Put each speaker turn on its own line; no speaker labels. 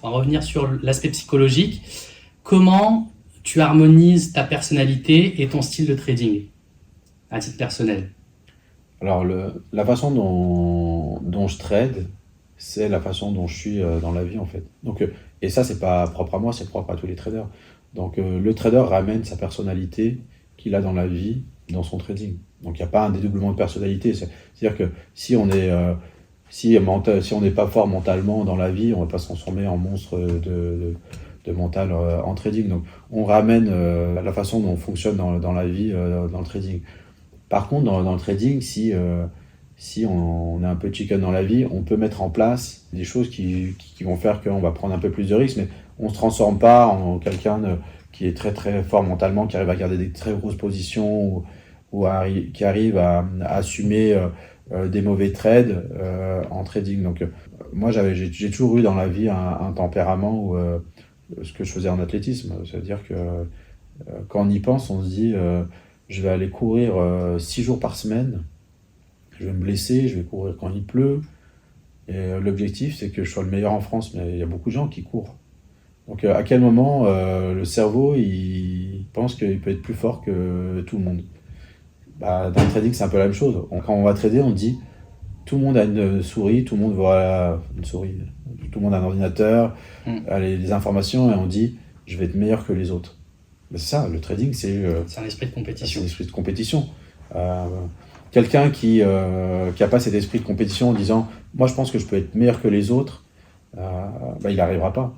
On va revenir sur l'aspect psychologique. Comment tu harmonises ta personnalité et ton style de trading à titre personnel?
Alors, la façon dont je trade, c'est la façon dont je suis dans la vie, en fait. Donc, et ça, c'est pas propre à moi, c'est propre à tous les traders. Donc, le trader ramène sa personnalité qu'il a dans la vie, dans son trading. Donc, il n'y a pas un dédoublement de personnalité. C'est-à-dire que si on n'est pas fort mentalement dans la vie, on ne va pas se transformer en monstre de mental en trading. Donc, on ramène la façon dont on fonctionne dans la vie, dans le trading. Par contre, dans le trading, si on est un peu chicken dans la vie, on peut mettre en place des choses qui vont faire qu'on va prendre un peu plus de risques, mais on ne se transforme pas en quelqu'un qui est très très fort mentalement, qui arrive à garder des très grosses positions qui arrive à assumer des mauvais trades en trading. Donc, moi, j'ai toujours eu dans la vie un tempérament où ce que je faisais en athlétisme, c'est-à-dire que quand on y pense, on se dit je vais aller courir 6 jours par semaine, je vais me blesser, je vais courir quand il pleut. Et l'objectif, c'est que je sois le meilleur en France, mais il y a beaucoup de gens qui courent. Donc à quel moment le cerveau, il pense qu'il peut être plus fort que tout le monde? Dans le trading, c'est un peu la même chose. Quand on va trader, on dit tout le monde a une souris, tout le monde voit une souris, tout le monde a un ordinateur, a les informations, et on dit je vais être meilleur que les autres. Mais c'est ça, le trading, c'est
un esprit de compétition.
C'est un esprit de compétition. Quelqu'un qui n'a pas cet esprit de compétition en disant moi je pense que je peux être meilleur que les autres, il n'y arrivera pas.